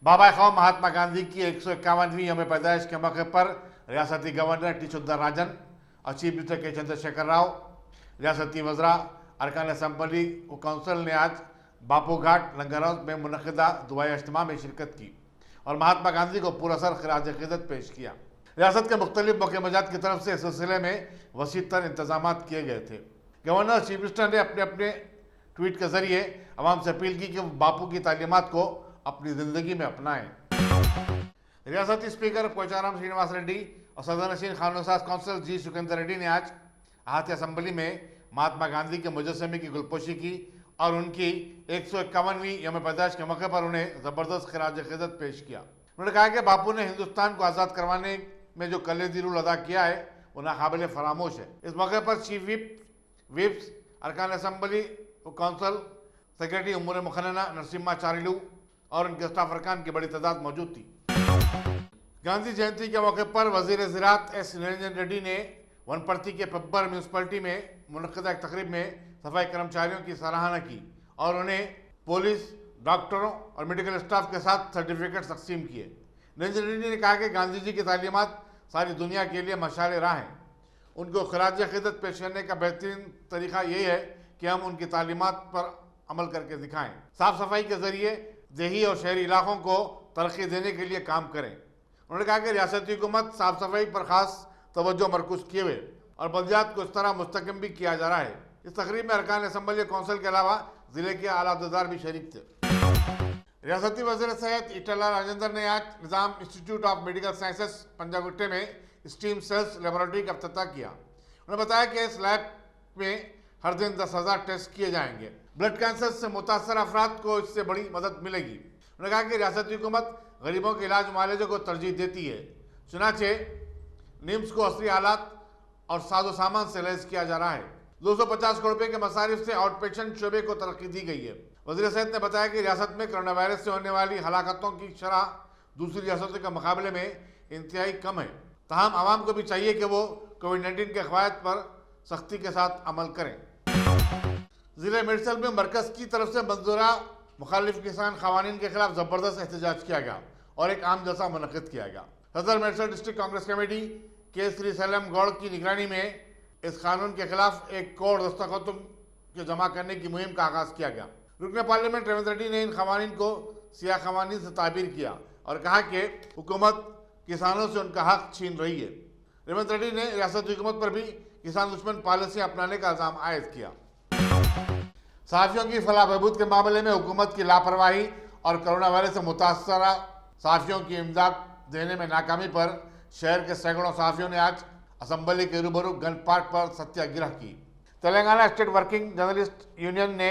बाबा कौम महात्मा गांधी की 151वीं यौम पैदाइश के मौके पर रियासती गवर्नर टी सुंदरराजन और चीफ मिनिस्टर के चंद्रशेखर राव, रियासती वज़रा, अरकान असम्बली व काउंसिल ने आज बापू घाट लंगर हाउस में मुनक़िदा दुआए इज्तिमा में शिरकत की और महात्मा गांधी को पुरअसर खिराज अक़ीदत पेश किया। रियासत के मुख्तलिफ मौके मजात की तरफ से इस सिलसिले में वसी तर इंतजाम किए गए थे। गवर्नर और चीफ मिनिस्टर ने अपने अपने ट्वीट के जरिए अवाम से अपील की कि बापू की तालीमात को अपनी ज़िंदगी में अपनाएं। रियासती स्पीकर पोचाराम श्रीनिवास रेड्डी और सदनशीन कानून साज काउंसिल जी सुखेंद्र रेड्डी ने आज आहती असम्बली में महात्मा गांधी के मुजस्समे की गुलपोशी की और उनकी 151वीं यौम पैदाइश के मौके पर उन्हें ज़बरदस्त खिराज अक़ीदत पेश किया। उन्होंने कहा कि बापू ने हिंदुस्तान को आज़ाद करवाने में जो कलेदी रोल अदा किया है वो नाकाबिल फरामोश है। इस मौके पर चीफ विप्स, अरकान असम्बली व काउंसिल सेक्रेटरी उम्मुर मुखन्ना नरसिम्हाचार्युलू और उनके स्टाफ अरकान की बड़ी तादाद मौजूद थी। गांधी जयंती के मौके पर वजीर ज़राअत एस निरंजन रेड्डी ने वनपर्ती के पब्बर म्यूनसिपलिटी में मुनक़िदा एक तकरीब में सफाई कर्मचारियों की सराहना की और उन्हें पुलिस, डॉक्टरों और मेडिकल स्टाफ के साथ सर्टिफिकेट तकसीम किए। निरंजन रेड्डी ने कहा कि गांधी जी की तालीमात सारी दुनिया के लिए मशाल राह हैं। उनको खिराज अक़ीदत पेश करने का बेहतरीन तरीका यही है कि हम उनकी तालीमात पर अमल करके दिखाएं। साफ सफाई के जरिए देही और शहरी इलाकों को तरक्की देने के लिए काम करें। उन्होंने कहा कि रियासती हुकूमत साफ सफाई पर खास तवज्जो मरकूज़ किए हुए और बल्दियात को इस तरह मुस्तकम भी किया जा रहा है। इस तकरीब में अरकान असम्बली काउंसिल के अलावा जिले के आला अहदेदार भी शरीक थे। रियासती वज़ीर सेहत ईटला राजेंद्र ने आज निज़ाम इंस्टीट्यूट ऑफ मेडिकल साइंसेस पंजागुट्टे में स्टीम सेल्स लेबोरेटरी का इफ्तिताह किया। उन्होंने बताया कि इस लैब में हर दिन 10,000 टेस्ट किए जाएंगे। ब्लड कैंसर से मुतासर अफराद को इससे बड़ी मदद मिलेगी। उन्होंने कहा कि रियासती हुकूमत गरीबों के इलाज मुआलजे को तरजीह देती है। चुनाचे निम्स को असली आलात और साजो सामान से लैस किया जा रहा है। 250 करोड़ रुपये के मसारिफ से आउट पेशेंट शोबे को तरक्की दी गई है। वज़ीर सेहत ने बताया कि रियासत में कोरोना वायरस से होने वाली हलाकतों की शरह दूसरी रियासतों के मुकाबले में इंतहाई कम है। तमाम आवाम को भी चाहिए कि वो कोविड-19 के क़वायद पर सख्ती के साथ अमल करें। ज़िले मिर्सल में मरकज़ की तरफ से मंजूरा मुखालिफ किसान क़वानीन के खिलाफ ज़बरदस्त एहतजाज किया गया और एक आम जलसा मुनक़िद किया गया। सदर मिर्सल डिस्ट्रिक्ट कांग्रेस कमेटी के श्री सैलम गौड़ की निगरानी में इस कानून के खिलाफ 1 करोड़ दस्तखतों के जमा करने की मुहिम का आगाज़ किया गया। रुकन पार्लियामेंट रेवंत रेड्डी ने इन क़वानीन को सियाह क़वानीन से ताबीर किया और कहा कि हुकूमत किसानों से उनका हक छीन रही है। रेवंत रेड्डी ने रियासती हुकूमत पर भी किसान दुश्मन पॉलिसी अपनाने का इल्ज़ाम आयद किया। सहाफ़ियों की फलाह बहबूद के मामले में हुकूमत की लापरवाही और कोरोना वायरस से मुतासरा सहाफ़ियों की इमदाद देने में नाकामी पर शहर के सैकड़ों सहाफ़ियों ने आज असम्बली के रूबरू गन पार्क पर सत्याग्रह की। Telangana state working journalist union ने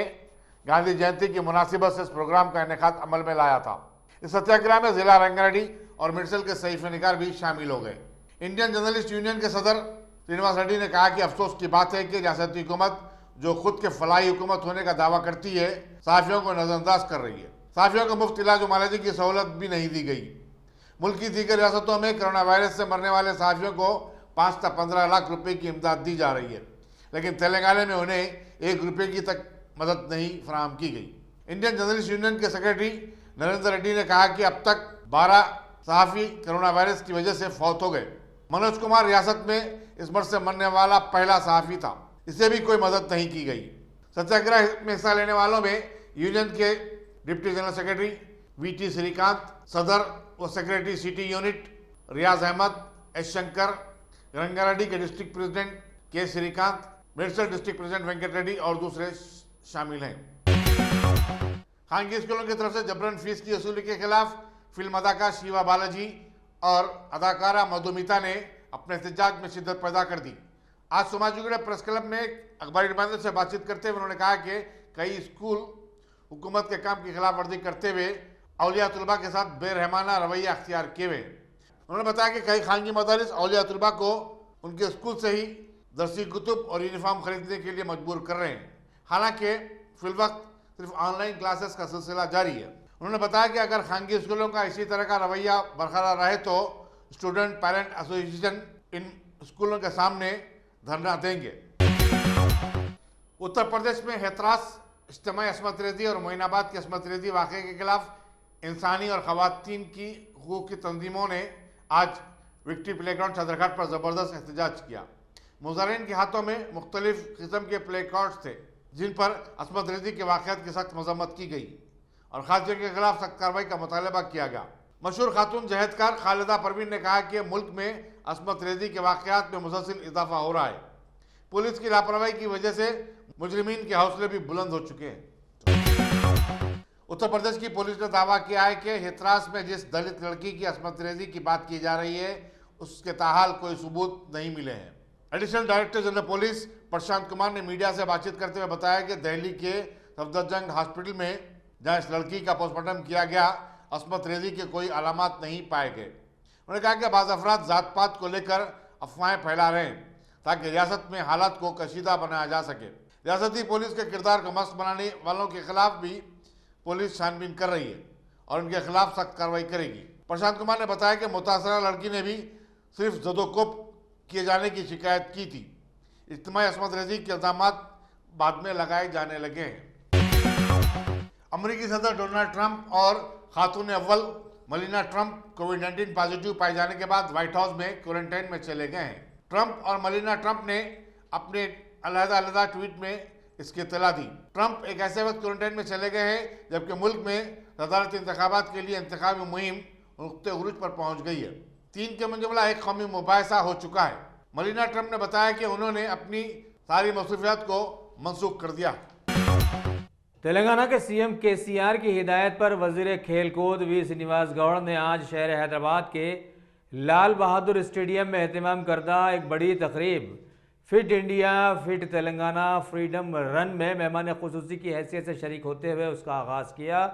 गांधी जयंती की मुनासिबत से इस प्रोग्राम का इनेकाद अमल में लाया था। इस सत्याग्रह में जिला रंगारेड्डी और मिर्सल के सहीफ़ निगार भी शामिल हो गए। इंडियन जर्नलिस्ट यूनियन के सदर श्रीनिवास रेड्डी ने कहा कि अफसोस की बात है कि रियासती हुकूमत जो खुद के फलाही हुकूमत होने का दावा करती है, सहाफ़ियों को नज़रअंदाज कर रही है। सहाफ़ियों को मुफ्त इलाज मुआलजे की सहूलत भी नहीं दी गई। मुल्क की दीगर रियासतों में कोरोना वायरस से मरने वाले सहाफ़ियों को 5 से 15 लाख रुपए की इमदाद दी जा रही है, लेकिन तेलंगाना में उन्हें 1 रुपये की तक मदद नहीं फराहम की गई। इंडियन जर्नलिस्ट यूनियन के सेक्रेटरी नरेंद्र रेड्डी ने कहा कि अब तक 12 सहाफ़ी कोरोना वायरस की वजह से फौत हो गए। मनोज कुमार रियासत में इस मर्ज से मरने वाला पहला सहाफ़ी था, इसे भी कोई मदद नहीं की गई। सत्याग्रह में हिस्सा लेने वालों में यूनियन के deputy general secretary VT Srikanth, सदर व secretary city unit Riyaz Ahmed, S Shankar, Rangareddy के डिस्ट्रिक्ट प्रेसिडेंट के श्रीकांत, मिर्सल डिस्ट्रिक्ट प्रेसिडेंट वेंकट रेड्डी और दूसरे शामिल हैं। खानगी स्कूलों की तरफ से जबरन फीस की वसूली के खिलाफ फिल्म अदाकार शिवा बालाजी और अदाकारा मधुमिता ने अपने एहतजाज में शिद्दत पैदा कर दी। आज सोमाजीगुड़ा प्रेस क्लब में अखबारी नुमाइंदों से बातचीत करते हुए उन्होंने कहा कि कई स्कूल हुकूमत के काम की खिलाफ वर्जी करते हुए औलिया तुलबा के साथ बेरहमाना रवैया अख्तियार किए हुए। उन्होंने बताया कि कई खानगी मदारिस औलिया तुलबा को उनके स्कूल से ही दरसी कुतुब और यूनिफॉर्म खरीदने के लिए मजबूर कर रहे हैं। हालांकि फिलवक्त सिर्फ ऑनलाइन क्लासेस का सिलसिला जारी है। उन्होंने बताया कि अगर खानगी स्कूलों का इसी तरह का रवैया बरकरार रहे तो स्टूडेंट पेरेंट एसोसिएशन इन स्कूलों के सामने धरना देंगे। उत्तर प्रदेश में हैतरास, इज्तिमाई असमत रेजी और मोइनाबाद की असमत रेजी वाक़े के खिलाफ इंसानी और ख़वातीन की हुकूक की तंजीमों ने आज विक्ट्री प्ले ग्राउंड सदरघाट पर ज़बरदस्त एहतजाज किया। मुजाहिरीन के हाथों में मुख्तलिफ किस्म के प्ले कार्ड्स थे जिन पर असमत रेजी के वाक़यात की सख्त मजम्मत की गई और खासियों के खिलाफ सख्त कार्रवाई का मुतालबा किया गया। मशहूर खातून जहदकार खालिदा परवीन ने कहा कि मुल्क में असमत रेजी के वाक़यात में मुसलसल इजाफा हो रहा है। पुलिस की लापरवाही की वजह से मुजरिमीन के हौसले भी बुलंद हो चुके हैं। उत्तर प्रदेश की पुलिस ने दावा किया है कि हितरास में जिस दलित लड़की की असमत रेजी की बात की जा रही है उसके ताहाल कोई सबूत नहीं मिले हैं। Additional director general police Prashant Kumar ने मीडिया से बातचीत करते हुए बताया कि दिल्ली के सफदरजंग हॉस्पिटल में जहां इस लड़की का पोस्टमार्टम किया गया असमत रेजी के कोई अलामात नहीं पाए गए। उन्होंने कहा कि बाज़ अफराद ज़ात पात को लेकर अफवाहें फैला रहे हैं ताकि रियासत में हालात को कशीदा बनाया जा सके। रियासती पुलिस के किरदार को मस्त बनाने वालों के खिलाफ भी पुलिस छानबीन कर रही है और उनके खिलाफ सख्त कार्रवाई करेगी। प्रशांत कुमार ने बताया कि मुतासरा लड़की ने भी सिर्फ जदोकोब किए जाने की शिकायत की थी। इज्तिमाई असमत रेजी के इल्जामात बाद में लगाए जाने लगे हैं। अमेरिकी सदर डोनाल्ड ट्रंप और खातून अव्वल मलीना ट्रंप कोविड-19 पॉजिटिव पाए जाने के बाद व्हाइट हाउस में क्वारंटाइन में चले गए हैं। ट्रंप और मलीना ट्रंप ने अपने अलग-अलग ट्वीट में इसकी इत्तला दी। ट्रंप एक ऐसे वक्त क्वारंटाइन में चले गए हैं जबकि मुल्क में सदारती इंतखाबात के लिए इंतखाबी मुहिम नुक्ते उरूज पर पहुंच गई है। 3 के मुजमला एक कौमी मुबाहिसा हो चुका है। मलीना ट्रंप ने बताया कि उन्होंने अपनी सारी मसरूफियात को मनसूख कर दिया। तेलंगाना के सीएम केसीआर की हिदायत पर वजीर खेल कूद वी श्रीनिवास गौड़ ने आज शहर हैदराबाद के लाल बहादुर स्टेडियम में एहतमाम करदा एक बड़ी तकरीब fit India fit Telangana freedom run में मेहमान खुसूसी की हैसियत से शरीक होते हुए उसका आगाज़ किया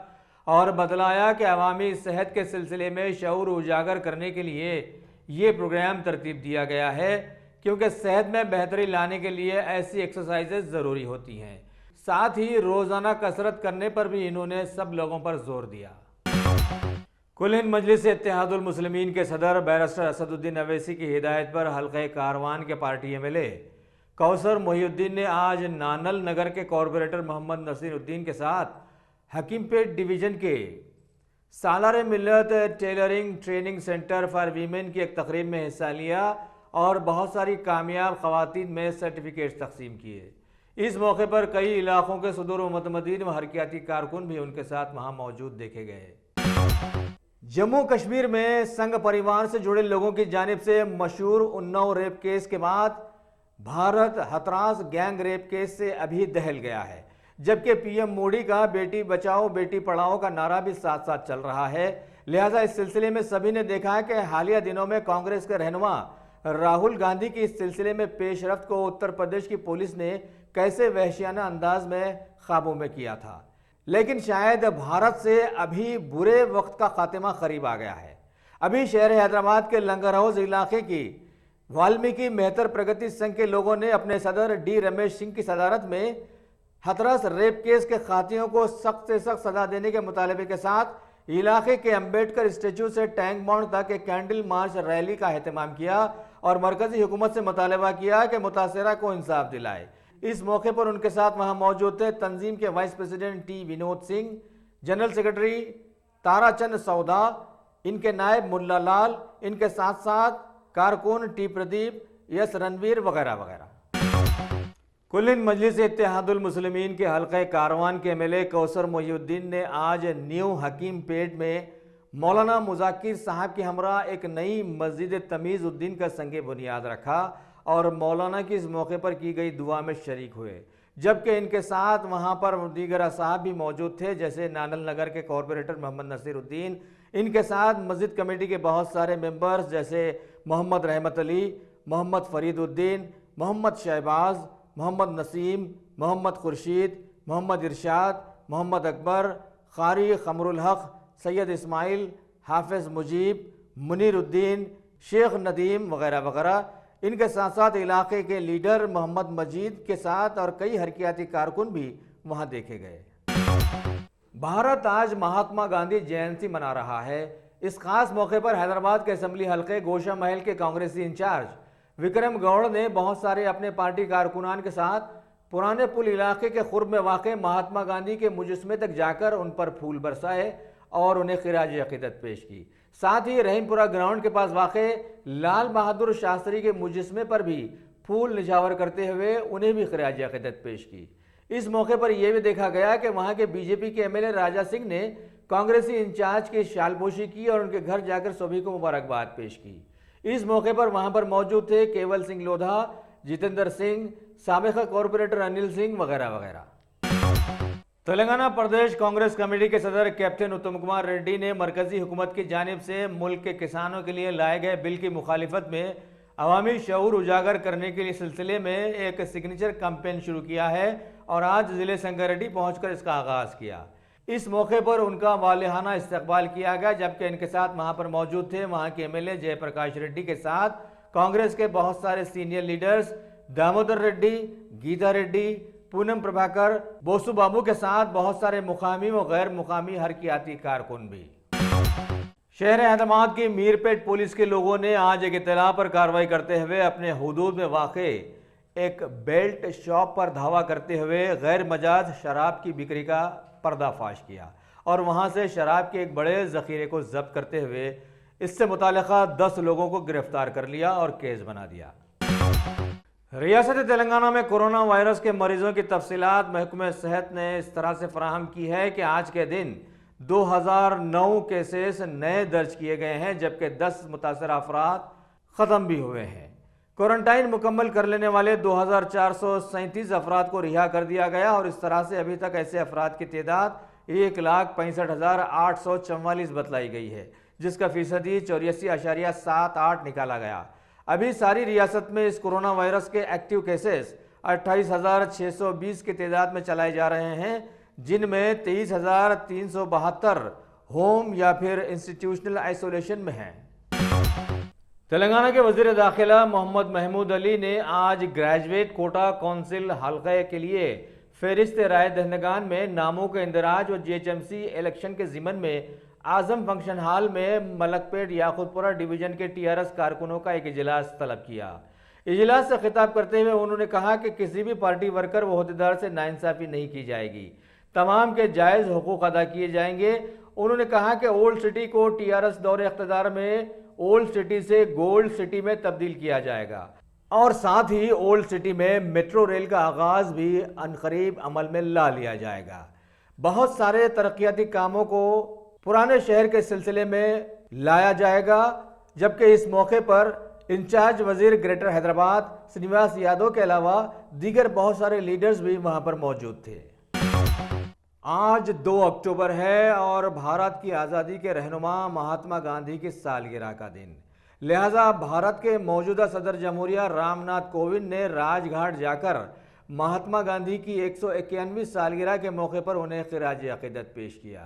और बतलाया कि अवामी सेहत के सिलसिले में शऊर उजागर करने के लिए ये प्रोग्राम तरतीब दिया गया है क्योंकि सेहत में बेहतरी लाने के लिए ऐसी एक्सरसाइजेज ज़रूरी होती हैं। साथ ही रोज़ाना कसरत करने पर भी इन्होंने सब लोगों पर जोर दिया। कुल हिंद मजलिस इत्तेहादुल मुस्लिमीन के सदर बैरिस्टर असदुद्दीन अवैसी की हिदायत पर हल्के कारवान के पार्टी एमएलए कौसर मोहिउद्दीन ने आज नानल नगर के कॉरपोरेटर मोहम्मद नसीरुद्दीन के साथ हकीमपेट डिवीज़न के सालार मिल्लत tailoring training centre for women की एक तकरीब में हिस्सा लिया और बहुत सारी कामयाब ख़वातीन में सर्टिफिकेट्स तकसीम किए। इस मौके पर कई इलाकों के सदर व मुतमदीन व हरकियाती कारकुन भी उनके साथ वहाँ मौजूद देखे गए। जम्मू कश्मीर में संघ परिवार से जुड़े लोगों की जानिब से मशहूर उन्नाव रेप केस के बाद भारत हथरास गैंग रेप केस से अभी दहल गया है, जबकि पीएम मोदी का बेटी बचाओ बेटी पढ़ाओ का नारा भी साथ साथ चल रहा है। लिहाजा इस सिलसिले में सभी ने देखा है कि हालिया दिनों में कांग्रेस के रहनुमा राहुल गांधी की इस सिलसिले में पेशरफ्त को उत्तर प्रदेश की पुलिस ने कैसे वहशियाना अंदाज में काबू में किया था, लेकिन शायद भारत से अभी बुरे वक्त का खात्मा करीब आ गया है। अभी शहर हैदराबाद के लंगर हाउस इलाके की वाल्मीकि मेहतर प्रगति संघ के लोगों ने अपने सदर डी रमेश सिंह की सदारत में हथरस रेप केस के खातियों को सख्त से सख्त सजा देने के मुतालबे के साथ इलाके के अम्बेडकर स्टेचू से टैंक बाउंड तक एक कैंडल मार्च रैली का एहतमाम किया और मरकजी हुकूमत से मुतालबा किया कि मुतासरा को इंसाफ दिलाए। इस मौके पर उनके साथ वहां मौजूद थे तंजीम के vice president T Vinod Singh, general secretary Tarachand सौदा, इनके नायब मुल्ला लाल, इनके साथ साथ कारकुन टी प्रदीप, यस रणवीर वगैरह वगैरह। कुल हिंद मजलिस इत्तेहादुल मुस्लिमीन के हल्के कारवान के एमएलए कौसर मोहिउद्दीन ने आज न्यू हकीम पेट में मौलाना मुजाकिर साहब की हमरा एक नई मस्जिद तमीज़ उद्दीन का संगे बुनियाद रखा और मौलाना की इस मौके पर की गई दुआ में शरीक हुए, जबकि इनके साथ वहां पर दीगर साहब भी मौजूद थे, जैसे नानल नगर के कॉरपोरेटर मोहम्मद नसीरुद्दीन, इनके साथ मस्जिद कमेटी के बहुत सारे मेंबर्स जैसे मोहम्मद रहमत अली, मोहम्मद फरीदुद्दीन, मोहम्मद शहबाज, मोहम्मद नसीम, मोहम्मद खुर्शीद, मोहम्मद इरशाद, मोहम्मद अकबर, कारी खमरुल हक, सैयद इस्माइल, हाफिज़ मुजीब, मुनीरुद्दीन, शेख नदीम वगैरह वगैरह। इनके साथ साथ इलाके के लीडर मोहम्मद मजीद के साथ और कई हरकियाती कारकुन भी वहां देखे गए। भारत आज महात्मा गांधी जयंती मना रहा है। इस खास मौके पर हैदराबाद के असेंबली हल्के गोशा महल के कांग्रेसी इंचार्ज विक्रम गौड़ ने बहुत सारे अपने पार्टी कारकुनान के साथ पुराने पुल इलाके के खुर्ब में वाक़ महात्मा गांधी के मुजस्मे तक जाकर उन पर फूल बरसाए اور انہیں خراج عقیدت پیش کی۔ ساتھ ہی رحیم پورہ گراؤنڈ کے پاس واقع لال بہادر شاستری کے مجسمے پر بھی پھول نچھاور کرتے ہوئے انہیں بھی خراج عقیدت پیش کی۔ اس موقع پر یہ بھی دیکھا گیا کہ وہاں کے بی جے پی کے ایم ایل اے راجہ سنگھ نے کانگریسی انچارج کی شال پوشی کی اور ان کے گھر جا کر سبھی کو مبارکباد پیش کی۔ اس موقع پر وہاں پر موجود تھے کیول سنگھ لودھا، جتیندر سنگھ، سابقہ کارپوریٹر انل سنگھ وغیرہ وغیرہ۔ تلنگانہ پردیش کانگریس کمیٹی کے صدر کیپٹن اتم کمار ریڈی نے مرکزی حکومت کی جانب سے ملک کے کسانوں کے لیے لائے گئے بل کی مخالفت میں عوامی شعور اجاگر کرنے کے سلسلے میں ایک سگنیچر کیمپین شروع کیا ہے اور آج ضلع سنگاریڈی پہنچ کر اس کا آغاز کیا۔ اس موقع پر ان کا والہانہ استقبال کیا گیا، جبکہ ان کے ساتھ وہاں پر موجود تھے وہاں کے M L A Jai Prakash Reddy کے ساتھ کانگریس کے بہت سارے سینئر لیڈرز دامودر ریڈی، گیتا ریڈی، پونم پربھاکر، بوسو بابو کے ساتھ بہت سارے مقامی و غیر مقامی حرکیاتی کارکن بھی۔ شہر احمدآباد کی میرپیٹ پولیس کے لوگوں نے آج ایک اطلاع پر کارروائی کرتے ہوئے اپنے حدود میں واقع ایک بیلٹ شاپ پر دھاوا کرتے ہوئے غیر مجاز شراب کی بکری کا پردہ فاش کیا اور وہاں سے شراب کے ایک بڑے ذخیرے کو ضبط کرتے ہوئے اس سے متعلقہ 10 لوگوں کو گرفتار کر لیا اور کیس بنا دیا۔ ریاست تلنگانہ میں کورونا وائرس کے مریضوں کی تفصیلات محکمہ صحت نے اس طرح سے فراہم کی ہے کہ آج کے دن 2009 کیسز نئے درج کیے گئے ہیں، جبکہ 10 متاثرہ افراد ختم بھی ہوئے ہیں۔ کوارنٹائن مکمل کر لینے والے 2437 افراد کو رہا کر دیا گیا اور اس طرح سے ابھی تک ایسے افراد کی تعداد 1,65,844 بتلائی گئی ہے، جس کا فیصدی 84.78 نکالا گیا۔ ابھی ساری ریاست میں اس کورونا وائرس کے ایکٹیو کیسز 28,620 کی تعداد میں چلائے جا رہے ہیں، جن میں 23,372 ہوم یا پھر انسٹیٹیوشنل آئسولیشن میں ہیں۔ تلنگانہ کے وزیر داخلہ محمد محمود علی نے آج گریجویٹ کوٹا کونسل حلقے کے لیے فہرست رائے دہندگان میں ناموں کے اندراج اور GHMC الیکشن کے ضمن میں اعظم فنکشن ہال میں ملک پیٹ یاقوت پورہ ڈویژن کے TRS کارکنوں کا ایک اجلاس طلب کیا۔ اجلاس سے خطاب کرتے ہوئے انہوں نے کہا کہ کسی بھی پارٹی ورکر و عہدیدار سے ناانصافی نہیں کی جائے گی، تمام کے جائز حقوق ادا کیے جائیں گے۔ انہوں نے کہا کہ اولڈ سٹی کو TRS دور اقتدار میں اولڈ سٹی سے گولڈ سٹی میں تبدیل کیا جائے گا اور ساتھ ہی اولڈ سٹی میں میٹرو ریل کا آغاز بھی عنقریب عمل میں لا لیا جائے گا۔ بہت سارے ترقیاتی کاموں کو پرانے شہر کے سلسلے میں لایا جائے گا، جبکہ اس موقع پر انچارج وزیر گریٹر حیدرآباد سرینواس یادو کے علاوہ دیگر بہت سارے لیڈرز بھی وہاں پر موجود تھے۔ آج 2 اکتوبر ہے اور بھارت کی آزادی کے رہنما مہاتما گاندھی کی سالگرہ کا دن، لہٰذا بھارت کے موجودہ صدر جمہوریہ رام ناتھ کووند نے راج گھاٹ جا کر مہاتما گاندھی کی 191ویں سالگرہ کے موقع پر انہیں خراج عقیدت پیش کیا۔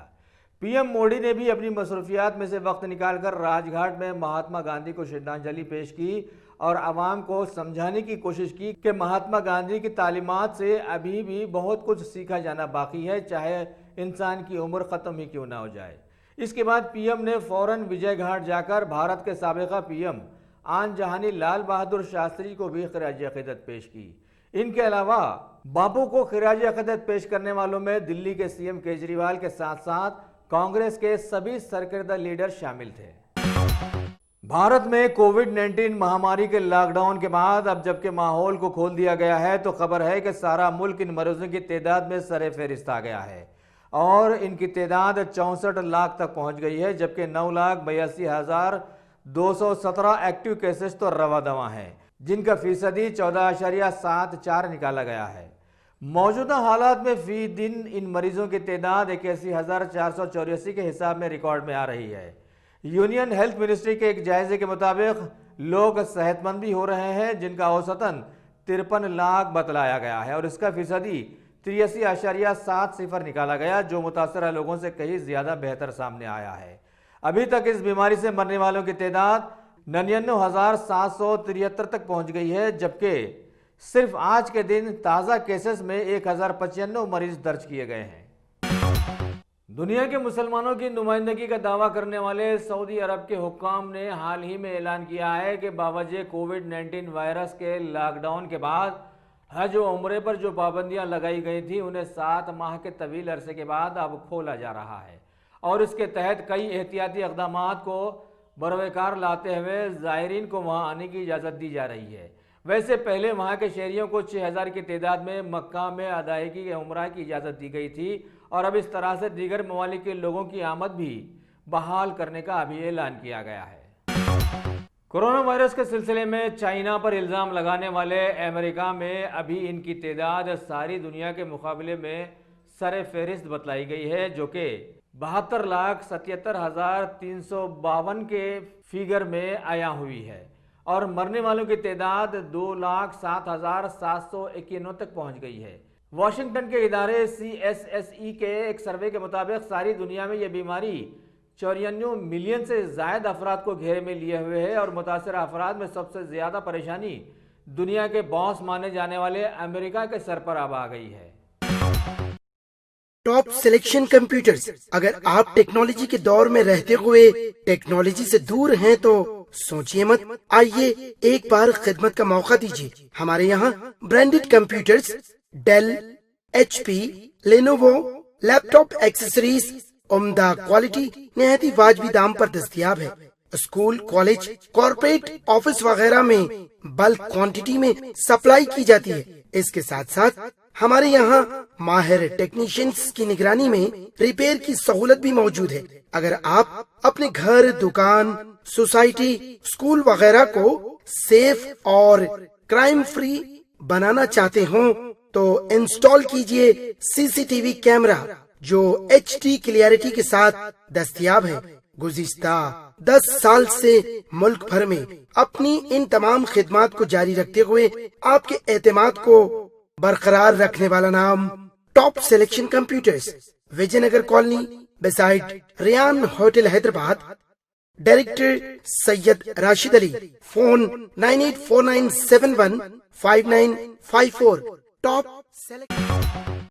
PM موڈی نے بھی اپنی مصروفیات میں سے وقت نکال کر راج گھاٹ میں مہاتما گاندھی کو شردھانجلی پیش کی اور عوام کو سمجھانے کی کوشش کی کہ مہاتما گاندھی کی تعلیمات سے ابھی بھی بہت کچھ سیکھا جانا باقی ہے، چاہے انسان کی عمر ختم ہی کیوں نہ ہو جائے۔ اس کے بعد PM نے فوراً وجے گھاٹ جا کر بھارت کے سابقہ PM آن جہانی لال بہادر شاستری کو بھی خراج عقیدت پیش کی۔ ان کے علاوہ باپو کو خراج عقیدت پیش کرنے والوں میں دلی کے CM کیجریوال کے ساتھ ساتھ کانگریس کے سبھی سرکردہ لیڈر شامل تھے۔ بھارت میں کووڈ-19 مہاماری کے لاک ڈاؤن کے بعد اب جبکہ ماحول کو کھول دیا گیا ہے تو خبر ہے کہ سارا ملک ان مریضوں کی تعداد میں سر فہرست آ گیا ہے اور ان کی تعداد 64 لاکھ تک پہنچ گئی ہے، جبکہ 9,82,217 ایکٹیو کیسز تو رواں دواں ہیں، جن کا فیصدی 14.74 نکالا گیا ہے۔ موجودہ حالات میں فی دن ان مریضوں کی تعداد 81,484 کے حساب میں ریکارڈ میں آ رہی ہے۔ یونین ہیلتھ منسٹری کے ایک جائزے کے مطابق لوگ صحت مند بھی ہو رہے ہیں، جن کا اوسطاً 53 لاکھ بتلایا گیا ہے اور اس کا فیصدی 83.70 نکالا گیا، جو متاثرہ لوگوں سے کہیں زیادہ بہتر سامنے آیا ہے۔ ابھی تک اس بیماری سے مرنے والوں کی تعداد 99,773 تک پہنچ گئی ہے، جبکہ صرف آج کے دن تازہ کیسز میں 1,095 مریض درج کیے گئے ہیں۔ دنیا کے مسلمانوں کی نمائندگی کا دعویٰ کرنے والے سعودی عرب کے حکام نے حال ہی میں اعلان کیا ہے کہ باوجہ کووڈ-19 وائرس کے لاک ڈاؤن کے بعد حج و عمرے پر جو پابندیاں لگائی گئی تھیں انہیں 7 ماہ کے طویل عرصے کے بعد اب کھولا جا رہا ہے اور اس کے تحت کئی احتیاطی اقدامات کو بروقار لاتے ہوئے زائرین کو وہاں آنے کی اجازت دی جا رہی ہے۔ ویسے پہلے وہاں کے شہریوں کو 6000 کی تعداد میں مکہ میں ادائیگی عمرہ کی اجازت دی گئی تھی، اور اب اس طرح سے دیگر ممالک کے لوگوں کی آمد بھی بحال کرنے کا ابھی اعلان کیا گیا ہے۔ کورونا وائرس کے سلسلے میں چائنا پر الزام لگانے والے امریکہ میں ابھی ان کی تعداد ساری دنیا کے مقابلے میں سر فہرست بتلائی گئی ہے، جو کہ 72,77,352 کے فیگر میں عیاں ہوئی ہے، اور مرنے والوں کی تعداد 2,07,791 تک پہنچ گئی ہے۔ واشنگٹن کے ادارے CSSE کے ایک سروے کے مطابق ساری دنیا میں یہ بیماری 94 ملین سے زائد افراد کو گھیرے میں لیے ہوئے ہے، اور متاثرہ افراد میں سب سے زیادہ پریشانی دنیا کے باس مانے جانے والے امریکہ کے سر پر اب آ گئی ہے۔ Top selection computers. اگر آپ ٹیکنالوجی کے دور میں رہتے ہوئے ٹیکنالوجی سے دور ہیں تو سوچئے مت، آئیے ایک بار خدمت کا موقع دیجیے۔ ہمارے یہاں branded computers, Dell, HP، Lenovo, laptop accessories عمدہ کوالٹی نہایت ہی واجبی دام پر دستیاب ہے۔ اسکول، کالج، کارپوریٹ آفس وغیرہ میں بلک کوانٹٹی میں سپلائی کی جاتی ہے۔ اس کے ساتھ ساتھ ہمارے یہاں ماہر ٹیکنیشینز کی نگرانی میں ریپیئر کی سہولت بھی موجود ہے۔ اگر آپ اپنے گھر، دکان، سوسائٹی، اسکول وغیرہ کو سیف اور کرائم فری بنانا چاہتے ہوں تو انسٹال کیجئے CCTV کیمرہ جو HD کلیئرٹی کے ساتھ دستیاب ہے۔ گزشتہ 10 سال سے ملک بھر میں اپنی ان تمام خدمات کو جاری رکھتے ہوئے آپ کے اعتماد کو برقرار رکھنے والا نام top selection computers, Vijay Nagar colony beside Ryan hotel Hyderabad. Director Syed Rashid Ali, phone 9849715954۔ Top selection